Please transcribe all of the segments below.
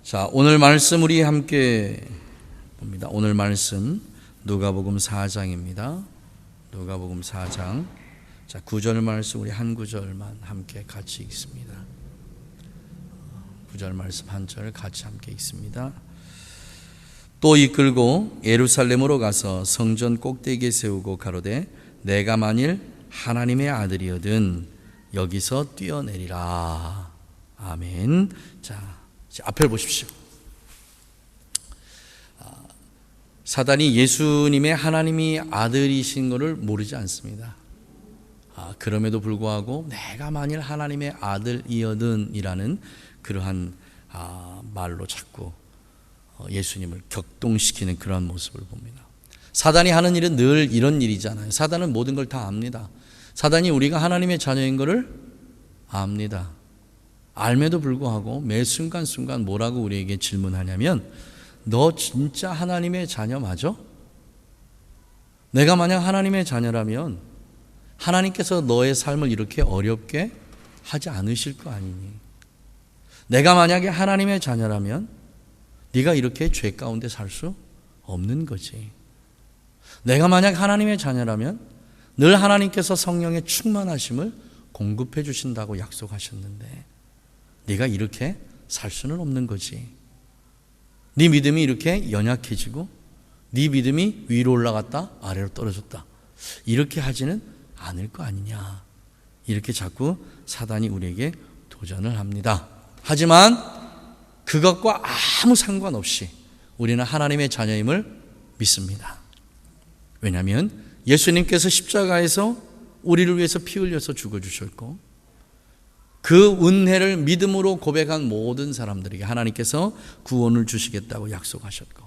자, 오늘 말씀 우리 함께 봅니다. 오늘 말씀 누가복음 4장입니다. 누가복음 4장. 자, 9절 말씀 우리 한 구절만 함께 같이 읽습니다. 9절 말씀 한 절 같이 함께 읽습니다. 또 이끌고 예루살렘으로 가서 성전 꼭대기에 세우고 가로되 내가 만일 하나님의 아들이거든 여기서 뛰어내리라. 아멘. 자, 앞을 보십시오. 사단이 예수님의 하나님이 아들이신 것을 모르지 않습니다. 그럼에도 불구하고 내가 만일 하나님의 아들이거든 이라는 그러한 말로 자꾸 예수님을 격동시키는 그러한 모습을 봅니다. 사단이 하는 일은 늘 이런 일이잖아요. 사단은 모든 걸 다 압니다. 사단이 우리가 하나님의 자녀인 것을 압니다. 알매도 불구하고 매 순간순간 뭐라고 우리에게 질문하냐면 너 진짜 하나님의 자녀 맞아? 내가 만약 하나님의 자녀라면 하나님께서 너의 삶을 이렇게 어렵게 하지 않으실 거 아니니? 내가 만약에 하나님의 자녀라면 네가 이렇게 죄 가운데 살 수 없는 거지. 내가 만약 하나님의 자녀라면 늘 하나님께서 성령의 충만하심을 공급해 주신다고 약속하셨는데 네가 이렇게 살 수는 없는 거지. 네 믿음이 이렇게 연약해지고 네 믿음이 위로 올라갔다 아래로 떨어졌다 이렇게 하지는 않을 거 아니냐. 이렇게 자꾸 사단이 우리에게 도전을 합니다. 하지만 그것과 아무 상관없이 우리는 하나님의 자녀임을 믿습니다. 왜냐하면 예수님께서 십자가에서 우리를 위해서 피 흘려서 죽어주셨고 그 은혜를 믿음으로 고백한 모든 사람들에게 하나님께서 구원을 주시겠다고 약속하셨고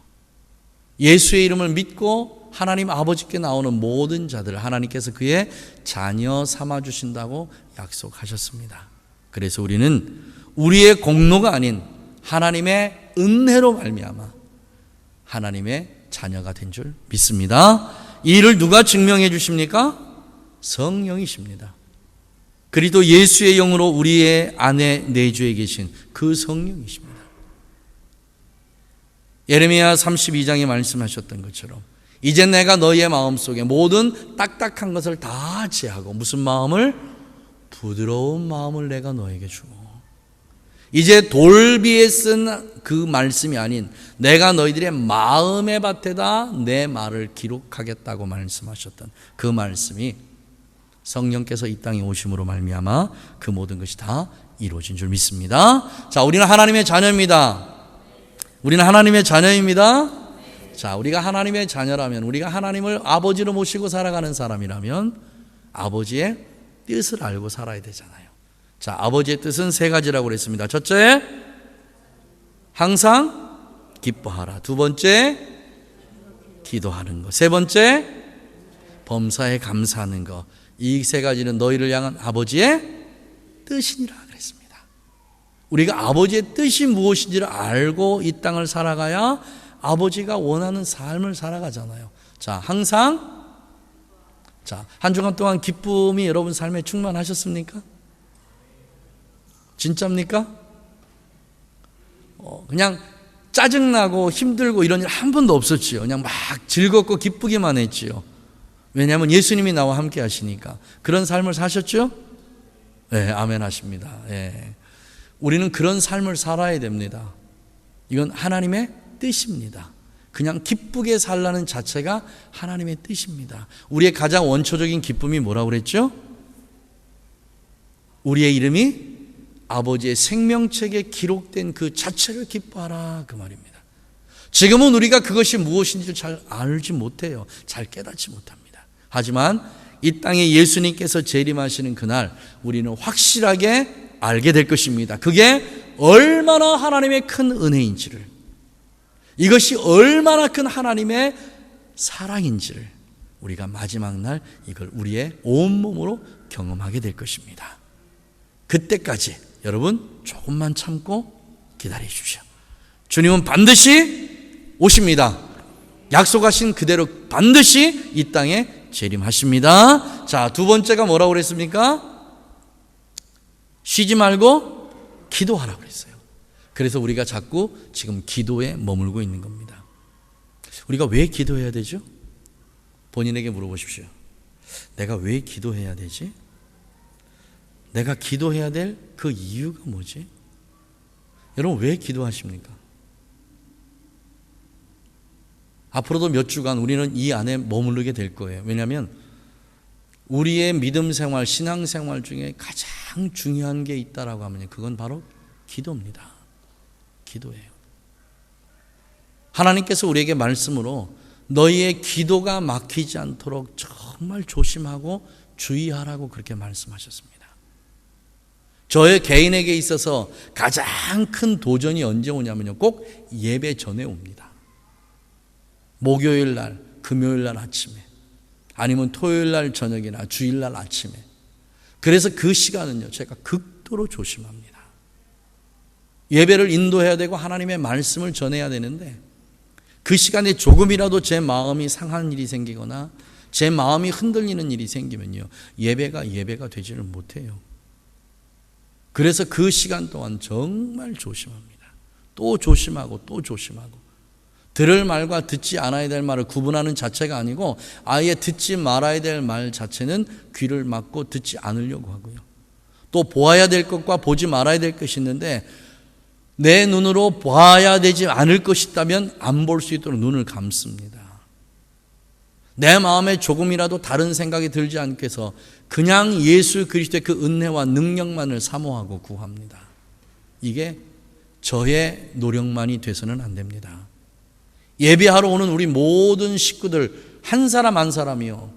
예수의 이름을 믿고 하나님 아버지께 나오는 모든 자들을 하나님께서 그의 자녀 삼아주신다고 약속하셨습니다. 그래서 우리는 우리의 공로가 아닌 하나님의 은혜로 말미암아 하나님의 자녀가 된 줄 믿습니다. 이 일을 누가 증명해 주십니까? 성령이십니다. 그리스도 예수의 영으로 우리의 안에 내주에 계신 그 성령이십니다. 예레미야 32장에 말씀하셨던 것처럼 이제 내가 너희의 마음속에 모든 딱딱한 것을 다 제하고 무슨 마음을? 부드러운 마음을 내가 너에게 주고 이제 돌비에 쓴 그 말씀이 아닌 내가 너희들의 마음의 밭에다 내 말을 기록하겠다고 말씀하셨던 그 말씀이 성령께서 이 땅에 오심으로 말미암아 그 모든 것이 다 이루어진 줄 믿습니다. 자, 우리는 하나님의 자녀입니다. 우리는 하나님의 자녀입니다. 자, 우리가 하나님의 자녀라면 우리가 하나님을 아버지로 모시고 살아가는 사람이라면 아버지의 뜻을 알고 살아야 되잖아요. 자, 아버지의 뜻은 세 가지라고 그랬습니다. 첫째, 항상 기뻐하라. 두 번째, 기도하는 것. 세 번째, 범사에 감사하는 것. 이 세 가지는 너희를 향한 아버지의 뜻이니라 그랬습니다. 우리가 아버지의 뜻이 무엇인지를 알고 이 땅을 살아가야 아버지가 원하는 삶을 살아가잖아요. 자, 항상 한 주간 동안 기쁨이 여러분 삶에 충만하셨습니까? 진짜입니까? 그냥 짜증나고 힘들고 이런 일 한 번도 없었지요. 그냥 막 즐겁고 기쁘기만 했지요. 왜냐하면 예수님이 나와 함께 하시니까. 그런 삶을 사셨죠? 네, 아멘 하십니다. 네. 우리는 그런 삶을 살아야 됩니다. 이건 하나님의 뜻입니다. 그냥 기쁘게 살라는 자체가 하나님의 뜻입니다. 우리의 가장 원초적인 기쁨이 뭐라고 그랬죠? 우리의 이름이 아버지의 생명책에 기록된 그 자체를 기뻐하라 그 말입니다. 지금은 우리가 그것이 무엇인지를 잘 알지 못해요. 잘 깨닫지 못합니다. 하지만 이 땅에 예수님께서 재림하시는 그날 우리는 확실하게 알게 될 것입니다. 그게 얼마나 하나님의 큰 은혜인지를, 이것이 얼마나 큰 하나님의 사랑인지를 우리가 마지막 날 이걸 우리의 온몸으로 경험하게 될 것입니다. 그때까지 여러분 조금만 참고 기다려 주십시오. 주님은 반드시 오십니다. 약속하신 그대로 반드시 이 땅에 재림하십니다. 자, 두 번째가 뭐라고 그랬습니까? 쉬지 말고 기도하라고 그랬어요. 그래서 우리가 자꾸 지금 기도에 머물고 있는 겁니다. 우리가 왜 기도해야 되죠? 본인에게 물어보십시오. 내가 왜 기도해야 되지? 내가 기도해야 될 그 이유가 뭐지? 여러분 왜 기도하십니까? 앞으로도 몇 주간 우리는 이 안에 머무르게 될 거예요. 왜냐하면 우리의 믿음 생활, 신앙 생활 중에 가장 중요한 게 있다라고 하면 그건 바로 기도입니다. 기도예요. 하나님께서 우리에게 말씀으로 너희의 기도가 막히지 않도록 정말 조심하고 주의하라고 그렇게 말씀하셨습니다. 저의 개인에게 있어서 가장 큰 도전이 언제 오냐면요, 꼭 예배 전에 옵니다. 목요일 날, 금요일 날 아침에, 아니면 토요일 날 저녁이나 주일 날 아침에. 그래서 그 시간은요, 제가 극도로 조심합니다. 예배를 인도해야 되고 하나님의 말씀을 전해야 되는데 그 시간에 조금이라도 제 마음이 상한 일이 생기거나 제 마음이 흔들리는 일이 생기면요, 예배가 되지를 못해요. 그래서 그 시간 동안 정말 조심합니다. 또 조심하고 또 조심하고, 들을 말과 듣지 않아야 될 말을 구분하는 자체가 아니고 아예 듣지 말아야 될 말 자체는 귀를 막고 듣지 않으려고 하고요. 또 보아야 될 것과 보지 말아야 될 것이 있는데 내 눈으로 봐야 되지 않을 것이 있다면 안 볼 수 있도록 눈을 감습니다. 내 마음에 조금이라도 다른 생각이 들지 않게 해서 그냥 예수 그리스도의 그 은혜와 능력만을 사모하고 구합니다. 이게 저의 노력만이 돼서는 안 됩니다. 예배하러 오는 우리 모든 식구들 한 사람 한 사람이요,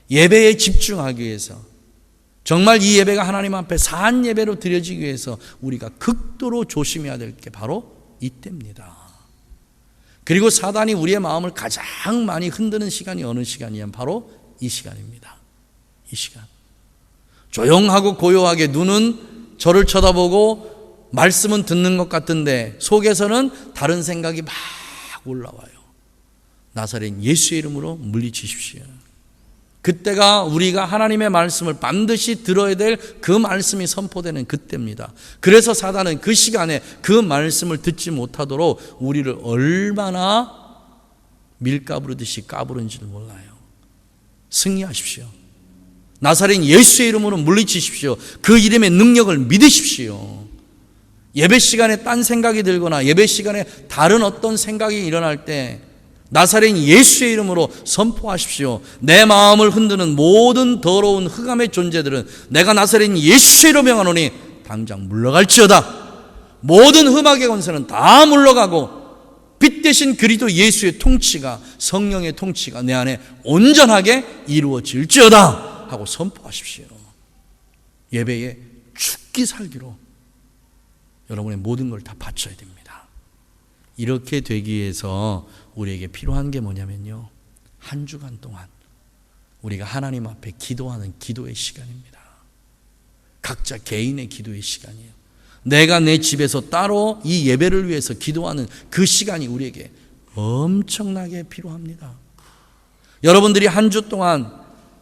예배에 집중하기 위해서, 정말 이 예배가 하나님 앞에 산 예배로 드려지기 위해서 우리가 극도로 조심해야 될 게 바로 이때입니다. 그리고 사단이 우리의 마음을 가장 많이 흔드는 시간이 어느 시간이냐면 바로 이 시간입니다. 이 시간. 조용하고 고요하게 눈은 저를 쳐다보고 말씀은 듣는 것 같은데 속에서는 다른 생각이 막 올라와요. 나사렛 예수의 이름으로 물리치십시오. 그때가 우리가 하나님의 말씀을 반드시 들어야 될 그 말씀이 선포되는 그때입니다. 그래서 사단은 그 시간에 그 말씀을 듣지 못하도록 우리를 얼마나 밀가부르듯이 까부른지를 몰라요. 승리하십시오. 나사렛 예수의 이름으로 물리치십시오. 그 이름의 능력을 믿으십시오. 예배 시간에 딴 생각이 들거나 예배 시간에 다른 어떤 생각이 일어날 때 나사렛 예수의 이름으로 선포하십시오. 내 마음을 흔드는 모든 더러운 흑암의 존재들은 내가 나사렛 예수의 이름으로 명하노니 당장 물러갈지어다. 모든 흠악의 권세는 다 물러가고 빛 대신 그리스도 예수의 통치가, 성령의 통치가 내 안에 온전하게 이루어질지어다 하고 선포하십시오. 예배에 죽기 살기로 여러분의 모든 걸 다 바쳐야 됩니다. 이렇게 되기 위해서 우리에게 필요한 게 뭐냐면요, 한 주간 동안 우리가 하나님 앞에 기도하는 기도의 시간입니다. 각자 개인의 기도의 시간이에요. 내가 내 집에서 따로 이 예배를 위해서 기도하는 그 시간이 우리에게 엄청나게 필요합니다. 여러분들이 한 주 동안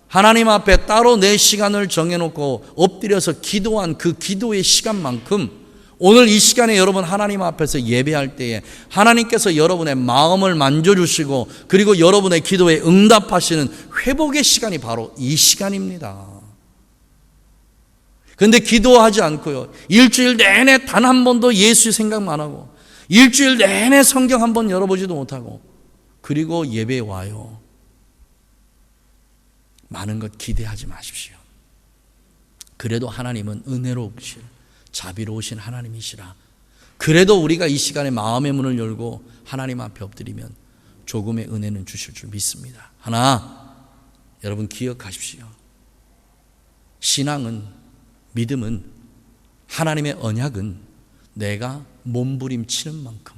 하나님 앞에 따로 내 시간을 정해놓고 엎드려서 기도한 그 기도의 시간만큼 오늘 이 시간에 여러분 하나님 앞에서 예배할 때에 하나님께서 여러분의 마음을 만져주시고 그리고 여러분의 기도에 응답하시는 회복의 시간이 바로 이 시간입니다. 그런데 기도하지 않고요, 일주일 내내 단 한 번도 예수 생각만 하고 일주일 내내 성경 한 번 열어보지도 못하고 그리고 예배에 와요. 많은 것 기대하지 마십시오. 그래도 하나님은 은혜로우실, 자비로우신 하나님이시라. 그래도 우리가 이 시간에 마음의 문을 열고 하나님 앞에 엎드리면 조금의 은혜는 주실 줄 믿습니다. 하나, 여러분 기억하십시오. 신앙은, 믿음은, 하나님의 언약은 내가 몸부림치는 만큼,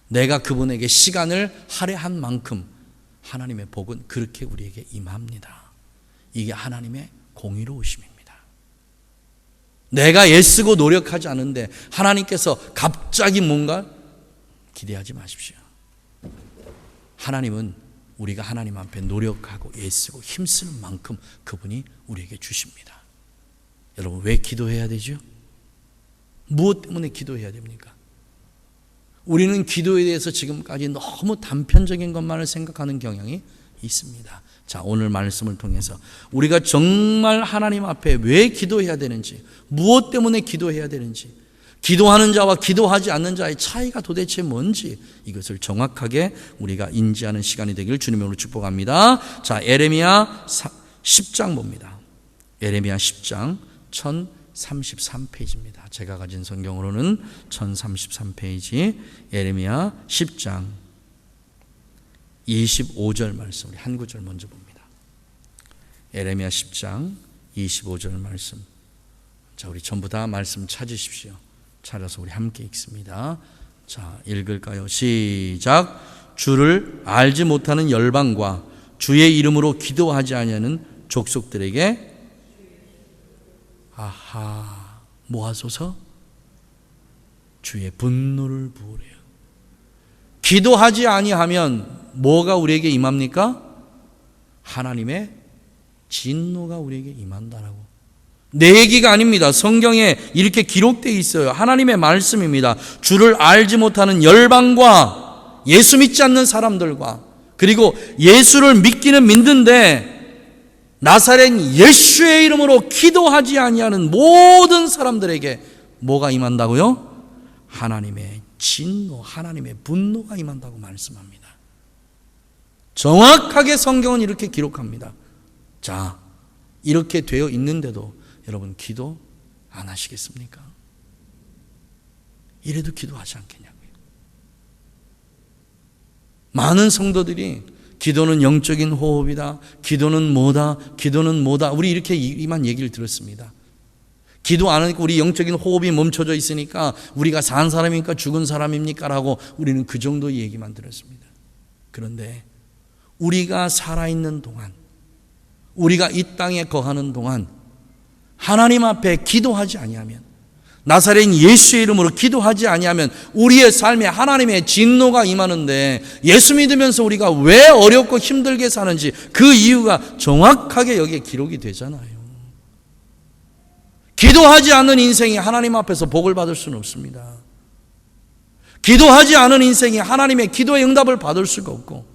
내가 그분에게 시간을 할애한 만큼 하나님의 복은 그렇게 우리에게 임합니다. 이게 하나님의 공의로우심입니다. 내가 애쓰고 노력하지 않은데 하나님께서 갑자기 뭔가 기대하지 마십시오. 하나님은 우리가 하나님 앞에 노력하고 애쓰고 힘쓰는 만큼 그분이 우리에게 주십니다. 여러분 왜 기도해야 되죠? 무엇 때문에 기도해야 됩니까? 우리는 기도에 대해서 지금까지 너무 단편적인 것만을 생각하는 경향이 있습니다. 자, 오늘 말씀을 통해서 우리가 정말 하나님 앞에 왜 기도해야 되는지, 무엇 때문에 기도해야 되는지, 기도하는 자와 기도하지 않는 자의 차이가 도대체 뭔지, 이것을 정확하게 우리가 인지하는 시간이 되기를 주님으로 축복합니다. 자, 예레미야 10장 봅니다. 예레미야 10장 1033페이지입니다. 제가 가진 성경으로는 1033페이지, 예레미야 10장 25절 말씀, 우리 한 구절 먼저 봅니다. 예레미야 10장 25절 말씀. 자, 우리 전부 다 말씀 찾으십시오. 찾아서 우리 함께 읽습니다. 자, 읽을까요? 시작. 주를 알지 못하는 열방과 주의 이름으로 기도하지 아니하는 족속들에게 모아소서 주의 분노를 부으래요. 기도하지 아니하면 뭐가 우리에게 임합니까? 하나님의 진노가 우리에게 임한다라고. 내 얘기가 아닙니다. 성경에 이렇게 기록되어 있어요. 하나님의 말씀입니다. 주를 알지 못하는 열방과 예수 믿지 않는 사람들과, 그리고 예수를 믿는데 나사렛 예수의 이름으로 기도하지 아니하는 모든 사람들에게 뭐가 임한다고요? 하나님의 진노, 하나님의 분노가 임한다고 말씀합니다. 정확하게 성경은 이렇게 기록합니다. 자, 이렇게 되어 있는데도 여러분 기도 안 하시겠습니까? 이래도 기도하지 않겠냐고요. 많은 성도들이 기도는 영적인 호흡이다, 기도는 뭐다, 기도는 뭐다, 우리 이렇게 이만 얘기를 들었습니다. 기도 안 하니까 우리 영적인 호흡이 멈춰져 있으니까 우리가 산 사람입니까 죽은 사람입니까? 라고 우리는 그 정도의 얘기만 들었습니다. 그런데 우리가 살아있는 동안, 우리가 이 땅에 거하는 동안 하나님 앞에 기도하지 아니하면, 나사렛 예수의 이름으로 기도하지 아니하면 우리의 삶에 하나님의 진노가 임하는데, 예수 믿으면서 우리가 왜 어렵고 힘들게 사는지 그 이유가 정확하게 여기에 기록이 되잖아요. 기도하지 않는 인생이 하나님 앞에서 복을 받을 수는 없습니다. 기도하지 않은 인생이 하나님의 기도의 응답을 받을 수가 없고,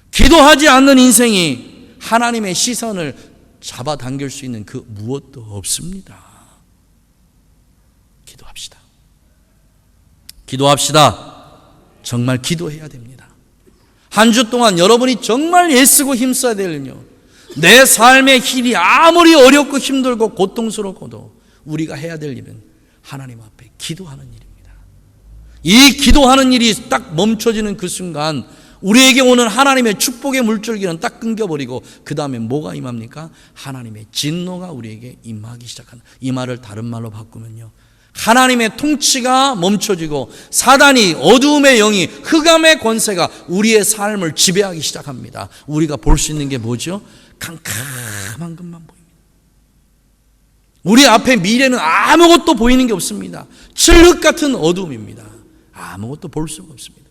기도하지 않는 인생이 하나님의 시선을 잡아당길 수 있는 그 무엇도 없습니다. 기도합시다. 기도합시다. 정말 기도해야 됩니다. 한 주 동안 여러분이 정말 애쓰고 힘써야 될 일은요, 내 삶의 길이 아무리 어렵고 힘들고 고통스럽고도 우리가 해야 될 일은 하나님 앞에 기도하는 일입니다. 이 기도하는 일이 딱 멈춰지는 그 순간 우리에게 오는 하나님의 축복의 물줄기는 딱 끊겨버리고, 그 다음에 뭐가 임합니까? 하나님의 진노가 우리에게 임하기 시작한다. 이 말을 다른 말로 바꾸면요, 하나님의 통치가 멈춰지고 사단이, 어두움의 영이, 흑암의 권세가 우리의 삶을 지배하기 시작합니다. 우리가 볼 수 있는 게 뭐죠? 캄캄한 것만 보입니다. 우리 앞에 미래는 아무것도 보이는 게 없습니다. 칠흑 같은 어두움입니다. 아무것도 볼 수가 없습니다.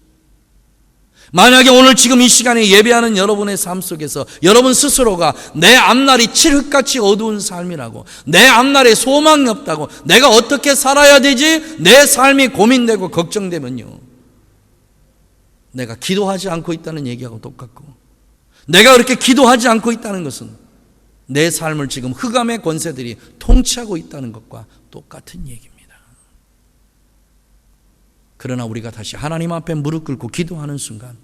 만약에 오늘 지금 이 시간에 예배하는 여러분의 삶 속에서 여러분 스스로가 내 앞날이 칠흑같이 어두운 삶이라고, 내 앞날에 소망이 없다고, 내가 어떻게 살아야 되지? 내 삶이 고민되고 걱정되면요, 내가 기도하지 않고 있다는 얘기하고 똑같고, 내가 그렇게 기도하지 않고 있다는 것은 내 삶을 지금 흑암의 권세들이 통치하고 있다는 것과 똑같은 얘기입니다. 그러나 우리가 다시 하나님 앞에 무릎 꿇고 기도하는 순간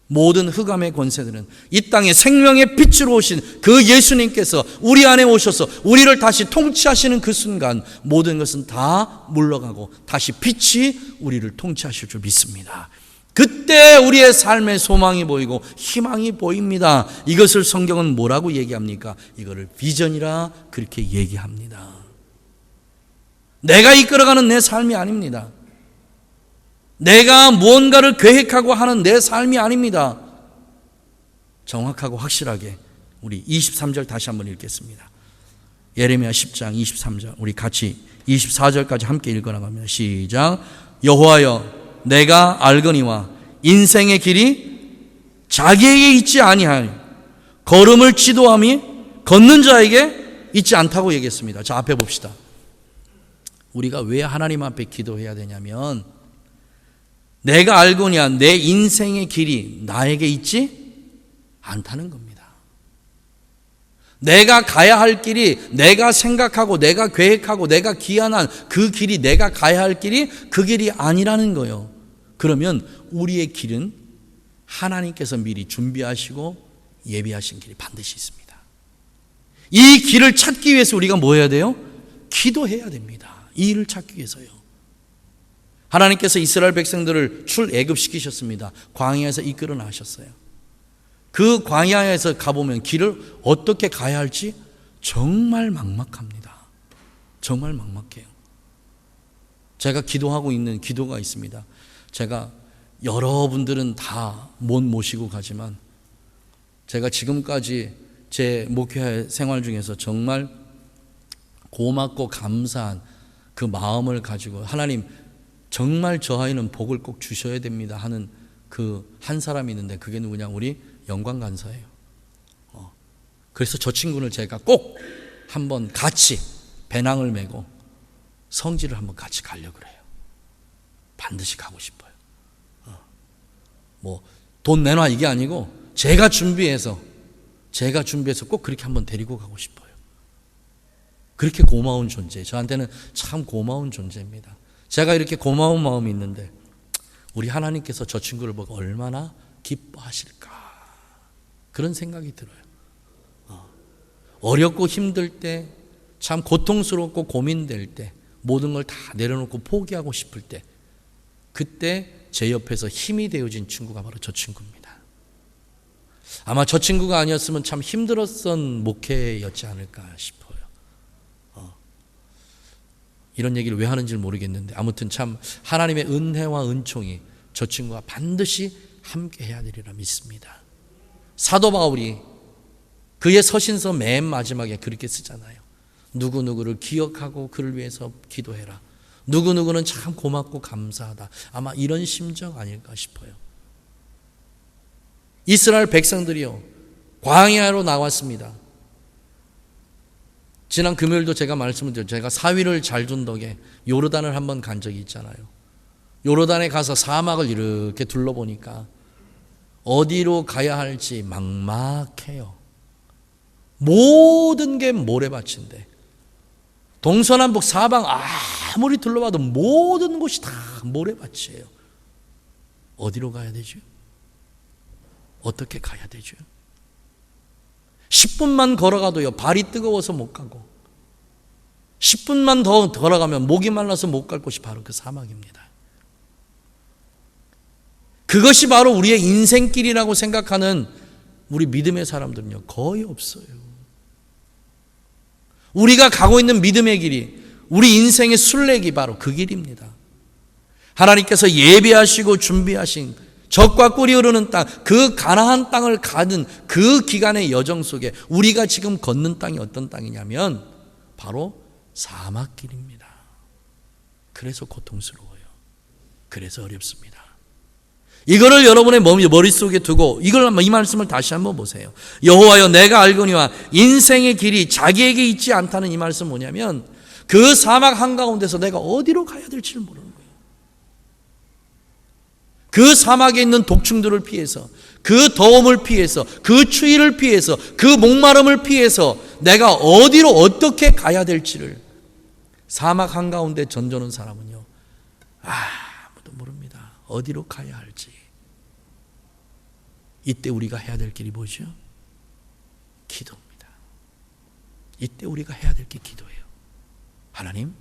모든 흑암의 권세들은 이 땅에 생명의 빛으로 오신 그 예수님께서 우리 안에 오셔서 우리를 다시 통치하시는 그 순간 모든 것은 다 물러가고 다시 빛이 우리를 통치하실 줄 믿습니다. 그때 우리의 삶의 소망이 보이고 희망이 보입니다. 이것을 성경은 뭐라고 얘기합니까? 이거를 비전이라 그렇게 얘기합니다. 내가 이끌어가는 내 삶이 아닙니다. 내가 무언가를 계획하고 하는 내 삶이 아닙니다. 정확하고 확실하게 우리 23절 다시 한번 읽겠습니다. 예레미야 10장 23절, 우리 같이 24절까지 함께 읽어나갑니다. 시작. 여호와여, 내가 알거니와 인생의 길이 자기에게 있지 아니하여 걸음을 지도함이 걷는 자에게 있지 않다고 얘기했습니다. 자, 앞에 봅시다. 우리가 왜 하나님 앞에 기도해야 되냐면 내가 알거니와 내 인생의 길이 나에게 있지 않다는 겁니다. 내가 가야 할 길이, 내가 생각하고 내가 계획하고 내가 기한한 그 길이, 내가 가야 할 길이 그 길이 아니라는 거예요. 그러면 우리의 길은 하나님께서 미리 준비하시고 예비하신 길이 반드시 있습니다. 이 길을 찾기 위해서 우리가 뭐 해야 돼요? 기도해야 됩니다. 이 일을 찾기 위해서요. 하나님께서 이스라엘 백성들을 출애굽시키셨습니다. 광야에서 이끌어 나셨어요. 그 광야에서 가보면 길을 어떻게 가야 할지 정말 막막합니다. 정말 막막해요. 제가 기도하고 있는 기도가 있습니다. 제가 여러분들은 다 못 모시고 가지만 제가 지금까지 제 목회 생활 중에서 정말 고맙고 감사한 그 마음을 가지고 하나님 정말 저 아이는 복을 꼭 주셔야 됩니다 하는 그 한 사람이 있는데 그게 누구냐? 우리 영광 간사예요. 그래서 저 친구를 제가 꼭 한번 같이 배낭을 메고 성지를 한번 같이 가려고 그래요. 반드시 가고 싶어요. 뭐 돈 내놔 이게 아니고 제가 준비해서 꼭 그렇게 한번 데리고 가고 싶어요. 그렇게 고마운 존재, 저한테는 참 고마운 존재입니다. 제가 이렇게 고마운 마음이 있는데 우리 하나님께서 저 친구를 보고 얼마나 기뻐하실까 그런 생각이 들어요. 어렵고 힘들 때, 참 고통스럽고 고민될 때, 모든 걸 다 내려놓고 포기하고 싶을 때, 그때 제 옆에서 힘이 되어진 친구가 바로 저 친구입니다. 아마 저 친구가 아니었으면 참 힘들었던 목회였지 않을까 싶어요. 이런 얘기를 왜 하는지 모르겠는데 아무튼 참 하나님의 은혜와 은총이 저 친구와 반드시 함께 해야 되리라 믿습니다. 사도 바울이 그의 서신서 맨 마지막에 그렇게 쓰잖아요. 누구누구를 기억하고 그를 위해서 기도해라. 누구누구는 참 고맙고 감사하다. 아마 이런 심정 아닐까 싶어요. 이스라엘 백성들이요, 광야로 나왔습니다. 지난 금요일도 제가 말씀을 드렸죠. 제가 사위를 잘 둔 덕에 요르단을 한번 간 적이 있잖아요. 요르단에 가서 사막을 이렇게 둘러보니까 어디로 가야 할지 막막해요. 모든 게 모래밭인데 동서남북 사방 아무리 둘러봐도 모든 곳이 다 모래밭이에요. 어디로 가야 되죠? 어떻게 가야 되죠? 10분만 걸어가도요 발이 뜨거워서 못 가고 10분만 더 걸어가면 목이 말라서 못 갈 곳이 바로 그 사막입니다. 그것이 바로 우리의 인생길이라고 생각하는 우리 믿음의 사람들은요 거의 없어요. 우리가 가고 있는 믿음의 길이, 우리 인생의 순례기 바로 그 길입니다. 하나님께서 예비하시고 준비하신 젖과 꿀이 흐르는 땅, 그 가나안 땅을 가는 그 기간의 여정 속에 우리가 지금 걷는 땅이 어떤 땅이냐면 바로 사막길입니다. 그래서 고통스러워요. 그래서 어렵습니다. 이거를 여러분의 머릿속에 두고 이 말씀을 다시 한번 보세요. 여호와여 내가 알거니와 인생의 길이 자기에게 있지 않다는 이 말씀 뭐냐면 그 사막 한가운데서 내가 어디로 가야 될지를 모르는 거예요. 그 사막에 있는 독충들을 피해서, 그 더움을 피해서, 그 추위를 피해서, 그 목마름을 피해서 내가 어디로 어떻게 가야 될지를 사막 한가운데 전도는 사람은요 아무도 모릅니다. 어디로 가야 할지. 이때 우리가 해야 될 길이 뭐죠? 기도입니다. 이때 우리가 해야 될 게 기도예요. 하나님,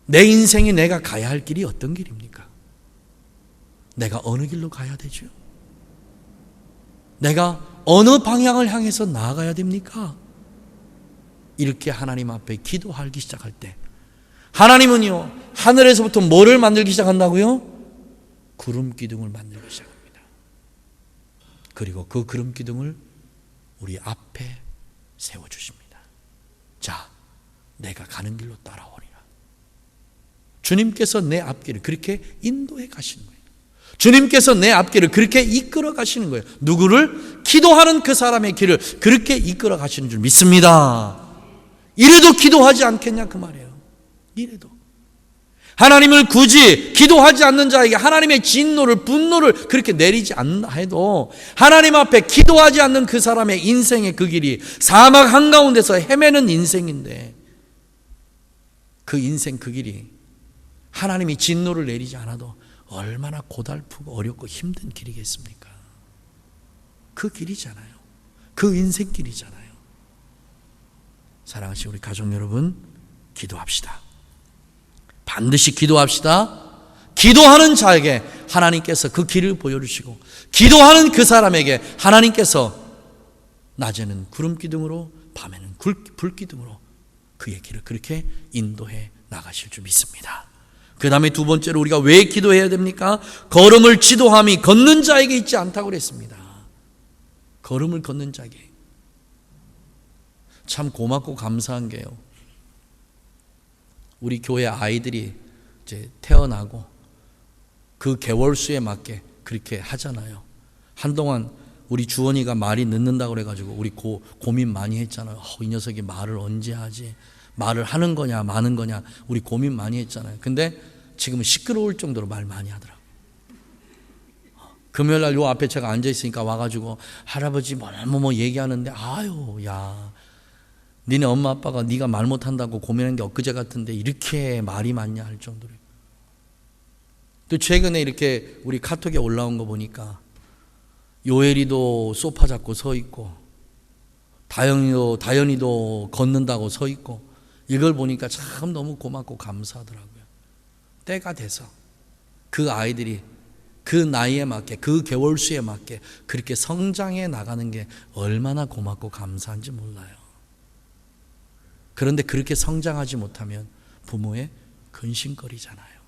내 인생이 내가 가야 할 길이 어떤 길입니까? 내가 어느 길로 가야 되죠? 내가 어느 방향을 향해서 나아가야 됩니까? 이렇게 하나님 앞에 기도하기 시작할 때 하나님은요 하늘에서부터 뭐를 만들기 시작한다고요? 구름 기둥을 만들기 시작합니다. 그리고 그 구름 기둥을 우리 앞에 세워주십니다. 자, 내가 가는 길로 따라오리라. 주님께서 내 앞길을 그렇게 인도해 가시는 거예요. 주님께서 내 앞길을 그렇게 이끌어 가시는 거예요. 누구를? 기도하는 그 사람의 길을 그렇게 이끌어 가시는 줄 믿습니다. 이래도 기도하지 않겠냐 그 말이에요. 이래도. 하나님을 굳이 기도하지 않는 자에게 하나님의 진노를, 분노를 그렇게 내리지 않나 해도 하나님 앞에 기도하지 않는 그 사람의 인생의 그 길이 사막 한가운데서 헤매는 인생인데, 그 인생 그 길이 하나님이 진노를 내리지 않아도 얼마나 고달프고 어렵고 힘든 길이겠습니까? 그 길이잖아요. 그 인생 길이잖아요. 사랑하시는 우리 가족 여러분, 기도합시다. 반드시 기도합시다. 기도하는 자에게 하나님께서 그 길을 보여주시고, 기도하는 그 사람에게 하나님께서 낮에는 구름 기둥으로, 밤에는 불 기둥으로 그의 길을 그렇게 인도해 나가실 줄 믿습니다. 그 다음에 두 번째로 우리가 왜 기도해야 됩니까? 걸음을 지도함이 걷는 자에게 있지 않다고 그랬습니다. 걸음을 걷는 자에게. 참 고맙고 감사한 게요, 우리 교회 아이들이 이제 태어나고 그 개월수에 맞게 그렇게 하잖아요. 한동안 우리 주원이가 말이 늦는다고 그래가지고 우리 고민 많이 했잖아요. 이 녀석이 말을 언제 하지? 말을 하는 거냐 마는 거냐 우리 고민 많이 했잖아요. 근데 지금은 시끄러울 정도로 말 많이 하더라고요. 금요일날 요 앞에 제가 앉아있으니까 와가지고 할아버지 뭐 얘기하는데, 아유 야 니네 엄마 아빠가 네가 말 못한다고 고민한 게 엊그제 같은데 이렇게 말이 많냐 할 정도로. 또 최근에 이렇게 우리 카톡에 올라온 거 보니까 요엘이도 소파 잡고 서 있고 다현이도 걷는다고 서 있고, 이걸 보니까 참 너무 고맙고 감사하더라고요. 때가 돼서 그 아이들이 그 나이에 맞게, 그 개월수에 맞게 그렇게 성장해 나가는 게 얼마나 고맙고 감사한지 몰라요. 그런데 그렇게 성장하지 못하면 부모의 근심거리잖아요.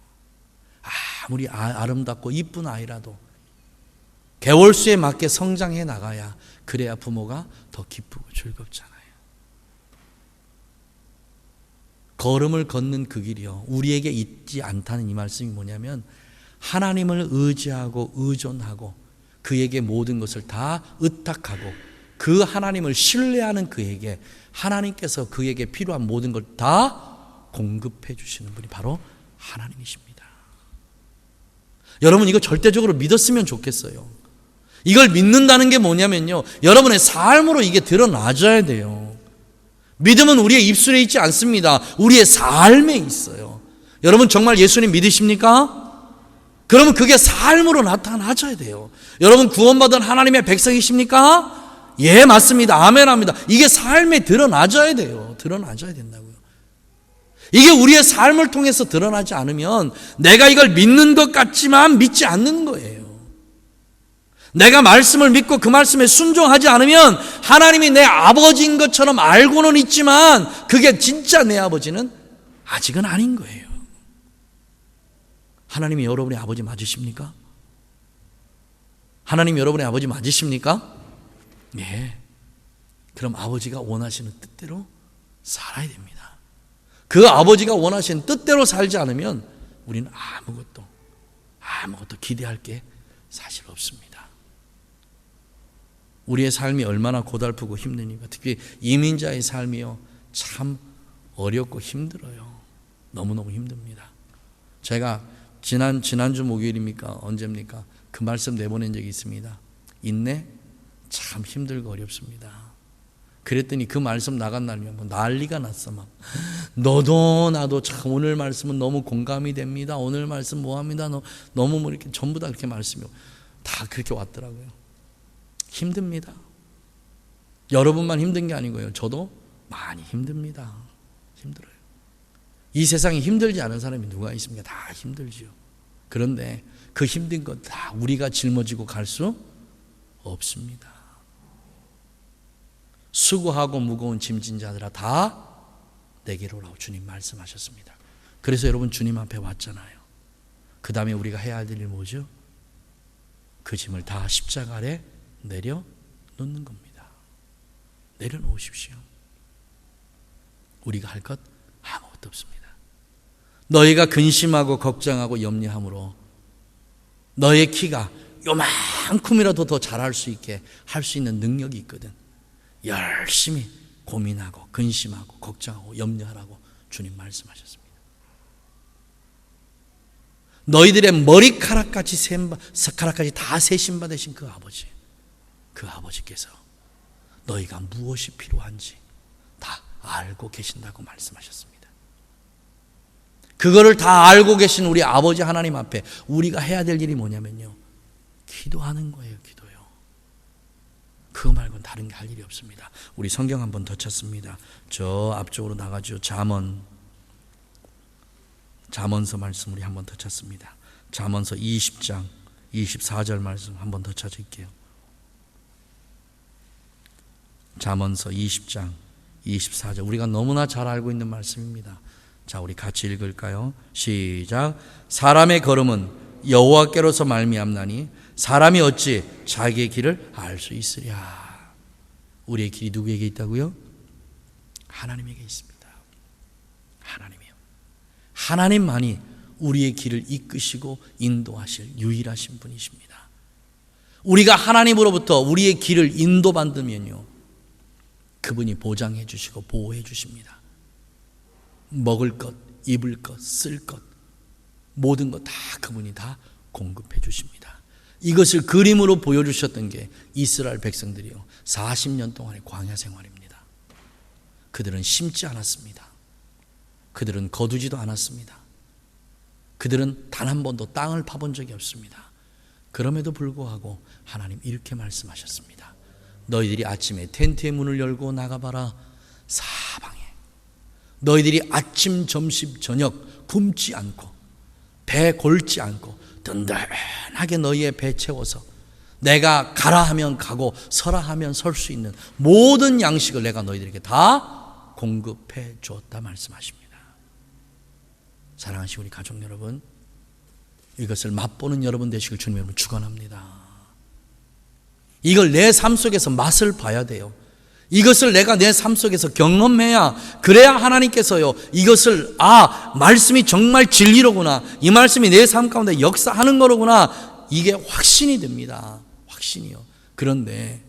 아무리 아름답고 이쁜 아이라도 개월수에 맞게 성장해 나가야, 그래야 부모가 더 기쁘고 즐겁잖아요. 걸음을 걷는 그 길이요, 우리에게 있지 않다는 이 말씀이 뭐냐면, 하나님을 의지하고 의존하고 그에게 모든 것을 다 의탁하고 그 하나님을 신뢰하는 그에게 하나님께서 그에게 필요한 모든 걸 다 공급해 주시는 분이 바로 하나님이십니다. 여러분, 이거 절대적으로 믿었으면 좋겠어요. 이걸 믿는다는 게 뭐냐면요, 여러분의 삶으로 이게 드러나줘야 돼요. 믿음은 우리의 입술에 있지 않습니다. 우리의 삶에 있어요. 여러분 정말 예수님 믿으십니까? 그러면 그게 삶으로 나타나줘야 돼요. 여러분 구원받은 하나님의 백성이십니까? 예, 맞습니다. 아멘합니다. 이게 삶에 드러나줘야 돼요. 드러나줘야 된다고요. 이게 우리의 삶을 통해서 드러나지 않으면 내가 이걸 믿는 것 같지만 믿지 않는 거예요. 내가 말씀을 믿고 그 말씀에 순종하지 않으면 하나님이 내 아버지인 것처럼 알고는 있지만 그게 진짜 내 아버지는 아직은 아닌 거예요. 하나님이 여러분의 아버지 맞으십니까? 하나님 여러분의 아버지 맞으십니까? 예. 그럼 아버지가 원하시는 뜻대로 살아야 됩니다. 그 아버지가 원하시는 뜻대로 살지 않으면 우리는 아무것도 기대할 게 사실 없습니다. 우리의 삶이 얼마나 고달프고 힘드니까, 특히 이민자의 삶이요, 참 어렵고 힘들어요. 너무너무 힘듭니다. 제가 지난주 목요일입니까? 언제입니까? 그 말씀 내보낸 적이 있습니다. 인내 참 힘들고 어렵습니다. 그랬더니 그 말씀 나간 날이면 뭐 난리가 났어. 막 너도 나도 참 오늘 말씀은 너무 공감이 됩니다. 오늘 말씀 뭐합니다. 너무 뭐 이렇게 전부 다 그렇게 말씀이 다 그렇게 왔더라고요. 힘듭니다. 여러분만 힘든 게 아니고요, 저도 많이 힘듭니다. 힘들어요. 이 세상에 힘들지 않은 사람이 누가 있습니까? 다 힘들지요. 그런데 그 힘든 것 다 우리가 짊어지고 갈 수 없습니다. 수고하고 무거운 짐진 자들아 다 내게로 오라고 주님 말씀하셨습니다. 그래서 여러분 주님 앞에 왔잖아요. 그 다음에 우리가 해야 할 일이 뭐죠? 그 짐을 다 십자가 아래 내려놓는 겁니다. 내려놓으십시오. 우리가 할 것 아무것도 없습니다. 너희가 근심하고 걱정하고 염려함으로 너의 키가 요만큼이라도 더 잘할 수 있게 할 수 있는 능력이 있거든. 열심히 고민하고 근심하고 걱정하고 염려하라고 주님 말씀하셨습니다. 너희들의 머리카락까지 다 세심받으신 그 아버지께서 너희가 무엇이 필요한지 다 알고 계신다고 말씀하셨습니다. 그거를 다 알고 계신 우리 아버지 하나님 앞에 우리가 해야 될 일이 뭐냐면요, 기도하는 거예요. 기도요. 그거 말고는 다른 게 할 일이 없습니다. 우리 성경 한 번 더 찾습니다. 저 앞쪽으로 나가죠. 잠언서 말씀 우리 한 번 더 찾습니다. 잠언서 20장 24절 말씀 한 번 더 찾을게요. 잠언서 20장 24절, 우리가 너무나 잘 알고 있는 말씀입니다. 자, 우리 같이 읽을까요? 시작. 사람의 걸음은 여호와께로서 말미암나니 사람이 어찌 자기의 길을 알 수 있으랴. 우리의 길이 누구에게 있다고요? 하나님에게 있습니다. 하나님이요. 하나님만이 우리의 길을 이끄시고 인도하실 유일하신 분이십니다. 우리가 하나님으로부터 우리의 길을 인도받으면요, 그분이 보장해 주시고 보호해 주십니다. 먹을 것, 입을 것, 쓸 것, 모든 것 다 그분이 다 공급해 주십니다. 이것을 그림으로 보여주셨던 게 이스라엘 백성들이요, 40년 동안의 광야 생활입니다. 그들은 심지 않았습니다. 그들은 거두지도 않았습니다. 그들은 단 한 번도 땅을 파본 적이 없습니다. 그럼에도 불구하고 하나님 이렇게 말씀하셨습니다. 너희들이 아침에 텐트의 문을 열고 나가봐라. 사방에 너희들이 아침, 점심, 저녁 굶지 않고 배 골지 않고 든든하게 너희의 배 채워서 내가 가라 하면 가고 서라 하면 설 수 있는 모든 양식을 내가 너희들에게 다 공급해 주었다 말씀하십니다. 사랑하시는 우리 가족 여러분, 이것을 맛보는 여러분 되시길 주님 여러분 축원합니다. 이걸 내 삶 속에서 맛을 봐야 돼요. 이것을 내가 내 삶 속에서 경험해야, 그래야 하나님께서요, 이것을 말씀이 정말 진리로구나, 이 말씀이 내 삶 가운데 역사하는 거로구나, 이게 확신이 됩니다. 확신이요. 그런데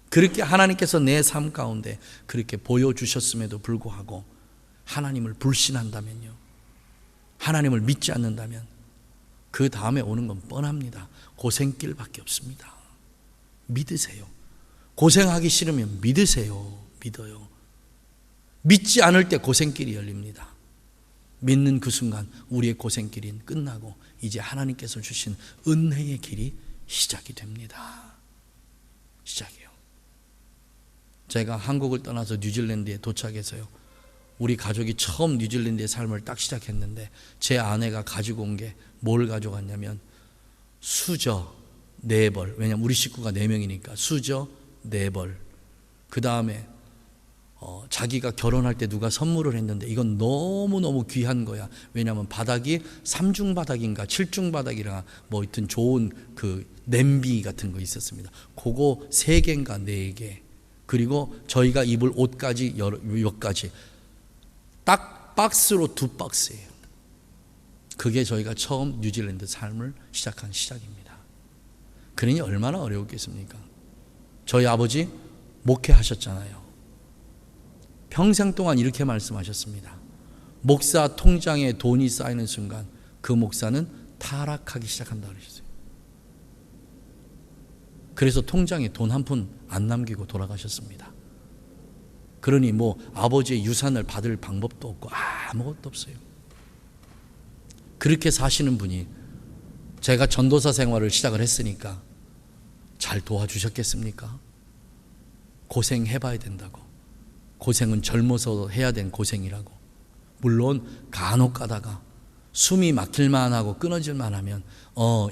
그렇게 하나님께서 내 삶 가운데 그렇게 보여주셨음에도 불구하고 하나님을 불신한다면요, 하나님을 믿지 않는다면 그 다음에 오는 건 뻔합니다. 고생길밖에 없습니다. 믿으세요. 고생하기 싫으면 믿어요. 믿지 않을 때 고생길이 열립니다. 믿는 그 순간 우리의 고생길이 끝나고 이제 하나님께서 주신 은혜의 길이 시작이 됩니다. 시작이요. 제가 한국을 떠나서 뉴질랜드에 도착해서요, 우리 가족이 처음 뉴질랜드의 삶을 딱 시작했는데 제 아내가 가지고 온 게 뭘 가져갔냐면 수저 4벌, 왜냐면 우리 식구가 4명이니까 수저 4벌, 그 다음에 자기가 결혼할 때 누가 선물을 했는데 이건 너무너무 귀한 거야. 왜냐하면 바닥이 3중 바닥인가 7중 바닥이라 뭐 하여튼 좋은 그 냄비 같은 거 있었습니다. 그거 3개인가 4개, 그리고 저희가 입을 옷까지 몇 가지, 딱 박스로 2박스예요. 그게 저희가 처음 뉴질랜드 삶을 시작한 시작입니다. 그러니 얼마나 어려웠겠습니까? 저희 아버지 목회하셨잖아요. 평생 동안 이렇게 말씀하셨습니다. 목사 통장에 돈이 쌓이는 순간 그 목사는 타락하기 시작한다 그러셨어요. 그래서 통장에 돈 한 푼 안 남기고 돌아가셨습니다. 그러니 뭐 아버지의 유산을 받을 방법도 없고 아무것도 없어요. 그렇게 사시는 분이 제가 전도사 생활을 시작을 했으니까 잘 도와주셨겠습니까? 고생해봐야 된다고. 고생은 젊어서 해야 된 고생이라고. 물론 간혹 가다가 숨이 막힐만 하고 끊어질만 하면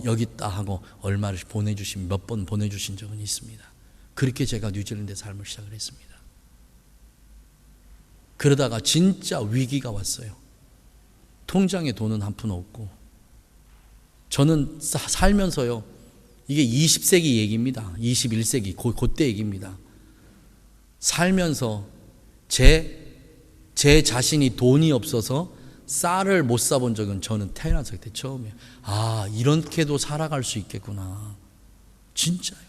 여기 있다 하고 얼마를 보내주신, 몇 번 보내주신 적은 있습니다. 그렇게 제가 뉴질랜드 삶을 시작을 했습니다. 그러다가 진짜 위기가 왔어요. 통장에 돈은 한 푼 없고, 저는 살면서요, 이게 20세기 얘기입니다. 21세기 그때 얘기입니다. 살면서 제 자신이 돈이 없어서 쌀을 못 사본 적은 저는 태어나서 그때 처음이에요. 이렇게도 살아갈 수 있겠구나. 진짜요.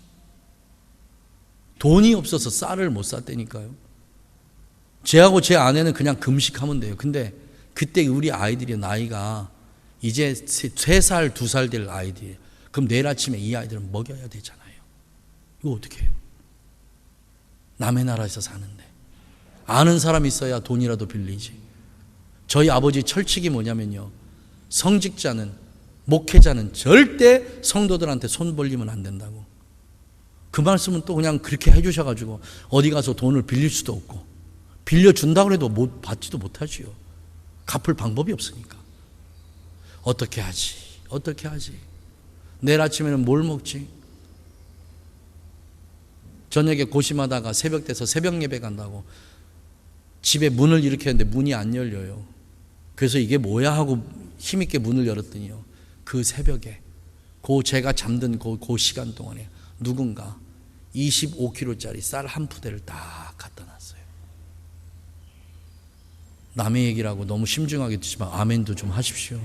돈이 없어서 쌀을 못 샀다니까요. 제하고 제 아내는 그냥 금식하면 돼요. 근데 그때 우리 아이들이 나이가 이제 3살, 2살 될 아이들이에요. 그럼 내일 아침에 이 아이들은 먹여야 되잖아요. 이거 어떻게 해요? 남의 나라에서 사는데. 아는 사람 있어야 돈이라도 빌리지. 저희 아버지 철칙이 뭐냐면요, 성직자는, 목회자는 절대 성도들한테 손 벌리면 안 된다고. 그 말씀은 또 그냥 그렇게 해주셔가지고 어디 가서 돈을 빌릴 수도 없고, 빌려준다고 해도 받지도 못하지요. 갚을 방법이 없으니까. 어떻게 하지? 어떻게 하지? 내일 아침에는 뭘 먹지? 저녁에 고심하다가 새벽 돼서 새벽 예배 간다고 집에 문을 이렇게 했는데 문이 안 열려요. 그래서 이게 뭐야 하고 힘있게 문을 열었더니요, 그 새벽에 제가 잠든 그 시간 동안에 누군가 25kg짜리 쌀 한 푸대를 딱 갖다 놨어요. 남의 얘기라고 너무 심중하게 듣지만 아멘도 좀 하십시오.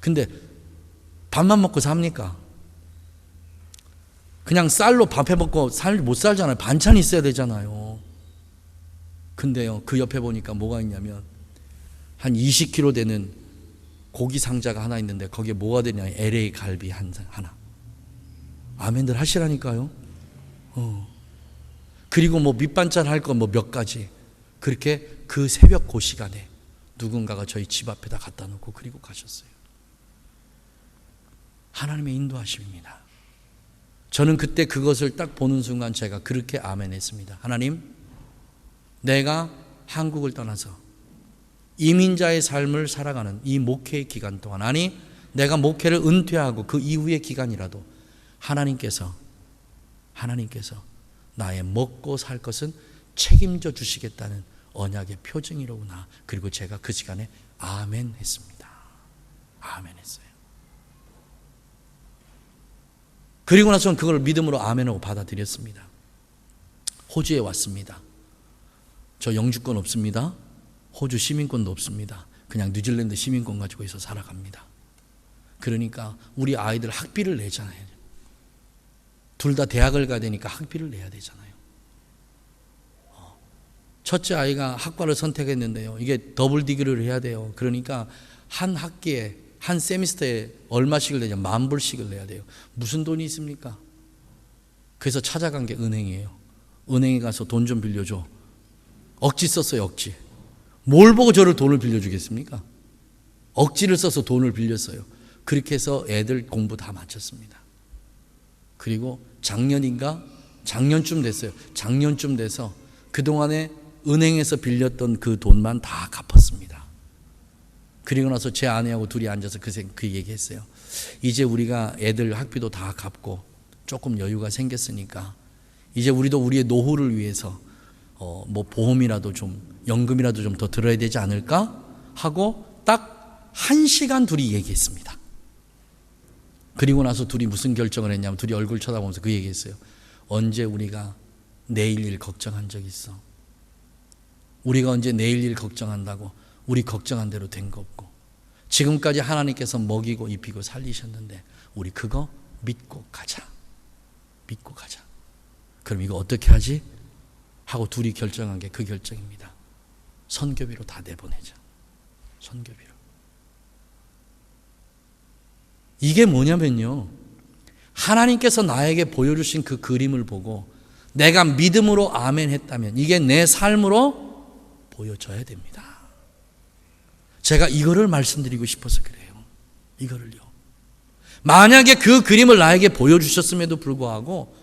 근데 밥만 먹고 삽니까? 그냥 쌀로 밥 해먹고 못 살잖아요. 반찬이 있어야 되잖아요. 근데요, 그 옆에 보니까 뭐가 있냐면 한 20kg 되는 고기 상자가 하나 있는데 거기에 뭐가 되냐, LA 갈비 하나. 아멘들 하시라니까요. 그리고 뭐 밑반찬 할 거 뭐 몇 가지. 그렇게 그 새벽 그 시간에 누군가가 저희 집 앞에다 갖다 놓고 그리고 가셨어요. 하나님의 인도하심입니다. 저는 그때 그것을 딱 보는 순간 제가 그렇게 아멘했습니다. 하나님, 내가 한국을 떠나서 이민자의 삶을 살아가는 이 목회의 기간 동안, 아니 내가 목회를 은퇴하고 그 이후의 기간이라도 하나님께서 나의 먹고 살 것은 책임져 주시겠다는 언약의 표징이로구나. 그리고 제가 그 시간에 아멘 했습니다. 아멘 했어요. 그리고 나서는 그걸 믿음으로 아멘하고 받아들였습니다. 호주에 왔습니다. 저 영주권 없습니다. 호주 시민권도 없습니다. 그냥 뉴질랜드 시민권 가지고 있어 살아갑니다. 그러니까 우리 아이들 학비를 내잖아요. 둘 다 대학을 가야 되니까 학비를 내야 되잖아요. 첫째 아이가 학과를 선택했는데요, 이게 더블 디그리를 해야 돼요. 그러니까 한 학기에 한 세미스터에 얼마씩을 내냐, 10,000불씩을 내야 돼요. 무슨 돈이 있습니까? 그래서 찾아간 게 은행이에요. 은행에 가서 돈 좀 빌려줘. 억지 썼어요, 억지. 뭘 보고 저를 돈을 빌려주겠습니까? 억지를 써서 돈을 빌렸어요. 그렇게 해서 애들 공부 다 마쳤습니다. 그리고 작년쯤 됐어요. 작년쯤 돼서 그동안에 은행에서 빌렸던 그 돈만 다 갚았습니다. 그리고 나서 제 아내하고 둘이 앉아서 그 얘기했어요. 이제 우리가 애들 학비도 다 갚고 조금 여유가 생겼으니까 이제 우리도 우리의 노후를 위해서 뭐 보험이라도 좀, 연금이라도 좀 더 들어야 되지 않을까 하고 딱 1시간 둘이 얘기했습니다. 그리고 나서 둘이 무슨 결정을 했냐면 둘이 얼굴 쳐다보면서 그 얘기했어요. 언제 우리가 내일 일 걱정한 적 있어? 우리가 언제 내일 일 걱정한다고 우리 걱정한 대로 된 거 없고, 지금까지 하나님께서 먹이고 입히고 살리셨는데 우리 그거 믿고 가자. 믿고 가자. 그럼 이거 어떻게 하지? 하고 둘이 결정한 게 그 결정입니다. 선교비로 다 내보내자. 선교비로. 이게 뭐냐면요, 하나님께서 나에게 보여주신 그 그림을 보고 내가 믿음으로 아멘 했다면 이게 내 삶으로 보여져야 됩니다. 제가 이거를 말씀드리고 싶어서 그래요. 이거를요. 만약에 그 그림을 나에게 보여주셨음에도 불구하고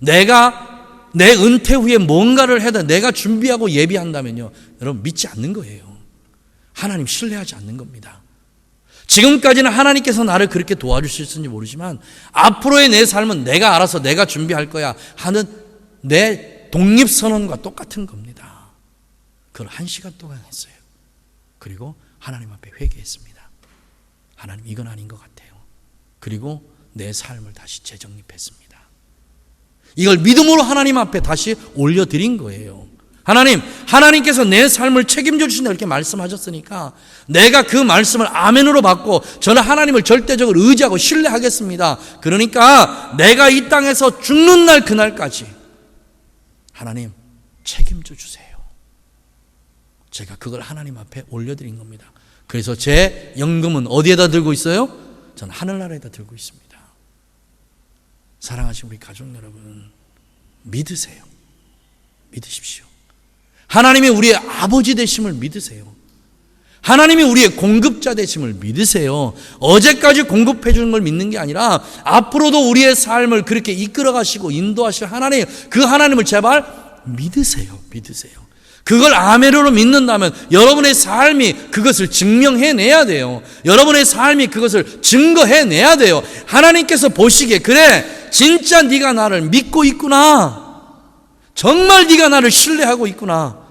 내가 내 은퇴 후에 뭔가를 해다 내가 준비하고 예비한다면요, 여러분 믿지 않는 거예요. 하나님 신뢰하지 않는 겁니다. 지금까지는 하나님께서 나를 그렇게 도와주실지 모르지만 앞으로의 내 삶은 내가 알아서 내가 준비할 거야 하는 내 독립선언과 똑같은 겁니다. 그걸 1시간 동안 했어요. 그리고 하나님 앞에 회개했습니다. 하나님, 이건 아닌 것 같아요. 그리고 내 삶을 다시 재정립했습니다. 이걸 믿음으로 하나님 앞에 다시 올려드린 거예요. 하나님께서 내 삶을 책임져 주신다 이렇게 말씀하셨으니까 내가 그 말씀을 아멘으로 받고 저는 하나님을 절대적으로 의지하고 신뢰하겠습니다. 그러니까 내가 이 땅에서 죽는 날 그날까지 하나님 책임져 주세요. 제가 그걸 하나님 앞에 올려드린 겁니다. 그래서 제 연금은 어디에다 들고 있어요? 저는 하늘나라에다 들고 있습니다. 사랑하시는 우리 가족 여러분, 믿으세요. 믿으십시오. 하나님이 우리의 아버지 되심을 믿으세요. 하나님이 우리의 공급자 되심을 믿으세요. 어제까지 공급해 주는 걸 믿는 게 아니라 앞으로도 우리의 삶을 그렇게 이끌어 가시고 인도하실 하나님, 그 하나님을 제발 믿으세요. 믿으세요. 그걸 아멘으로 믿는다면 여러분의 삶이 그것을 증명해내야 돼요. 여러분의 삶이 그것을 증거해내야 돼요. 하나님께서 보시기에 그래, 진짜 네가 나를 믿고 있구나. 정말 네가 나를 신뢰하고 있구나.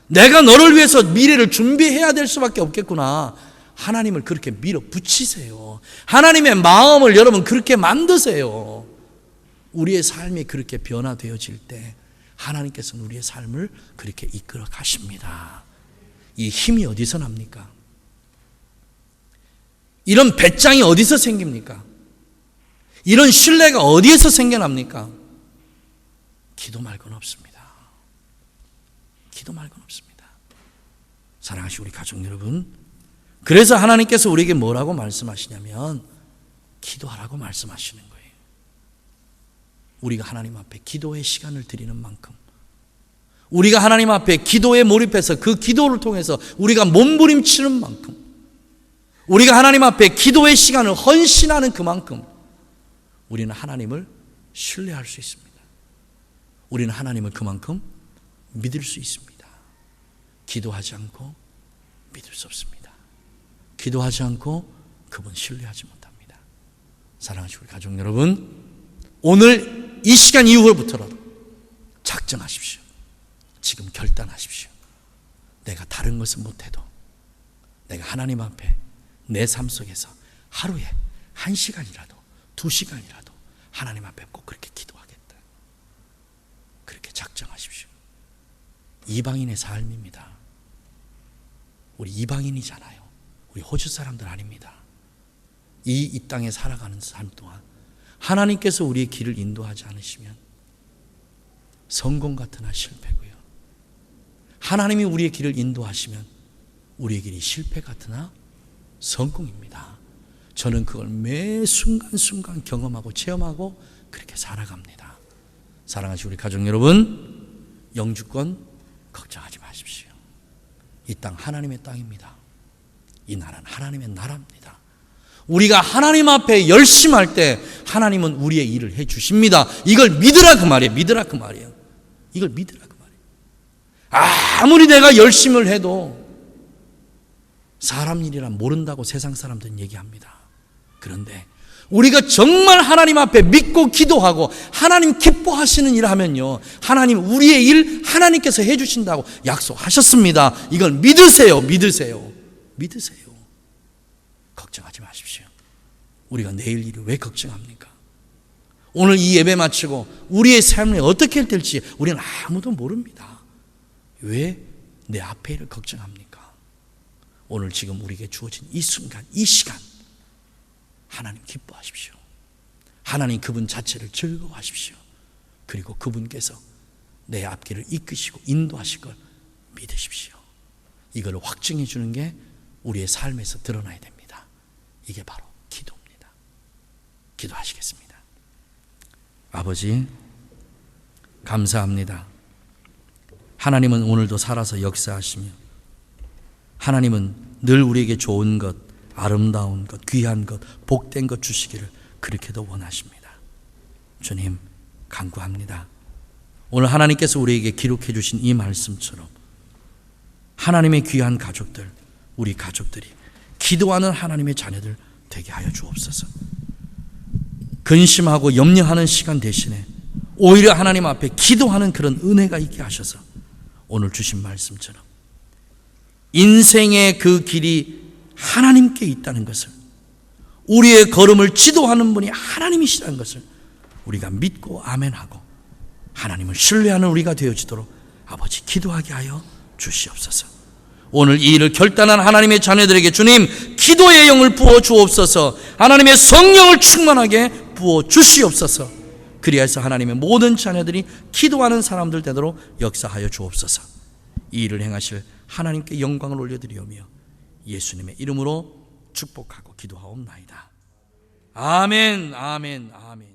내가 너를 위해서 미래를 준비해야 될 수밖에 없겠구나. 하나님을 그렇게 밀어붙이세요. 하나님의 마음을 여러분 그렇게 만드세요. 우리의 삶이 그렇게 변화되어질 때 하나님께서는 우리의 삶을 그렇게 이끌어 가십니다. 이 힘이 어디서 납니까? 이런 배짱이 어디서 생깁니까? 이런 신뢰가 어디에서 생겨납니까? 기도 말고는 없습니다. 기도 말고는 없습니다. 사랑하시는 우리 가족 여러분, 그래서 하나님께서 우리에게 뭐라고 말씀하시냐면 기도하라고 말씀하시는 거예요. 우리가 하나님 앞에 기도의 시간을 드리는 만큼, 우리가 하나님 앞에 기도에 몰입해서 그 기도를 통해서 우리가 몸부림치는 만큼, 우리가 하나님 앞에 기도의 시간을 헌신하는 그만큼 우리는 하나님을 신뢰할 수 있습니다. 우리는 하나님을 그만큼 믿을 수 있습니다. 기도하지 않고 믿을 수 없습니다. 기도하지 않고 그분 신뢰하지 못합니다. 사랑하시는 우리 가족 여러분, 오늘 이 시간 이후로부터라도 작정하십시오. 지금 결단하십시오. 내가 다른 것은 못해도 내가 하나님 앞에 내 삶 속에서 하루에 1시간이라도 2시간이라도 하나님 앞에 꼭 그렇게 기도하겠다. 그렇게 작정하십시오. 이방인의 삶입니다. 우리 이방인이잖아요. 우리 호주 사람들 아닙니다. 이 땅에 살아가는 삶 동안 하나님께서 우리의 길을 인도하지 않으시면 성공 같으나 실패고요. 하나님이 우리의 길을 인도하시면 우리의 길이 실패 같으나 성공입니다. 저는 그걸 매 순간순간 경험하고 체험하고 그렇게 살아갑니다. 사랑하시는 우리 가족 여러분, 영주권 걱정하지 마십시오. 이 땅 하나님의 땅입니다. 이 나라는 하나님의 나라입니다. 우리가 하나님 앞에 열심할 때 하나님은 우리의 일을 해 주십니다. 이걸 믿으라 그 말이에요. 믿으라 그 말이에요. 이걸 믿으라 그 말이에요. 아무리 내가 열심을 해도 사람 일이란 모른다고 세상 사람들은 얘기합니다. 그런데 우리가 정말 하나님 앞에 믿고 기도하고 하나님 기뻐하시는 일을 하면요, 하나님 우리의 일 하나님께서 해주신다고 약속하셨습니다. 이걸 믿으세요. 믿으세요. 믿으세요. 걱정하지 마십시오. 우리가 내일 일을 왜 걱정합니까? 오늘 이 예배 마치고 우리의 삶이 어떻게 될지 우리는 아무도 모릅니다. 왜 내 앞에 일을 걱정합니까? 오늘 지금 우리에게 주어진 이 순간, 이 시간 하나님 기뻐하십시오. 하나님 그분 자체를 즐거워하십시오. 그리고 그분께서 내 앞길을 이끄시고 인도하실 걸 믿으십시오. 이걸 확증해 주는 게 우리의 삶에서 드러나야 됩니다. 이게 바로 기도입니다. 기도하시겠습니다. 아버지, 감사합니다. 하나님은 오늘도 살아서 역사하시며 하나님은 늘 우리에게 좋은 것, 아름다운 것, 귀한 것, 복된 것 주시기를 그렇게도 원하십니다. 주님, 간구합니다. 오늘 하나님께서 우리에게 기록해 주신 이 말씀처럼 하나님의 귀한 가족들, 우리 가족들이 기도하는 하나님의 자녀들 되게 하여 주옵소서. 근심하고 염려하는 시간 대신에 오히려 하나님 앞에 기도하는 그런 은혜가 있게 하셔서 오늘 주신 말씀처럼 인생의 그 길이 하나님께 있다는 것을, 우리의 걸음을 지도하는 분이 하나님이시라는 것을 우리가 믿고 아멘하고 하나님을 신뢰하는 우리가 되어지도록 아버지 기도하게 하여 주시옵소서. 오늘 이 일을 결단한 하나님의 자녀들에게 주님 기도의 영을 부어 주옵소서. 하나님의 성령을 충만하게 부어 주시옵소서. 그리하여서 하나님의 모든 자녀들이 기도하는 사람들 되도록 역사하여 주옵소서. 이 일을 행하실 하나님께 영광을 올려드리오며 예수님의 이름으로 축복하고 기도하옵나이다. 아멘, 아멘, 아멘.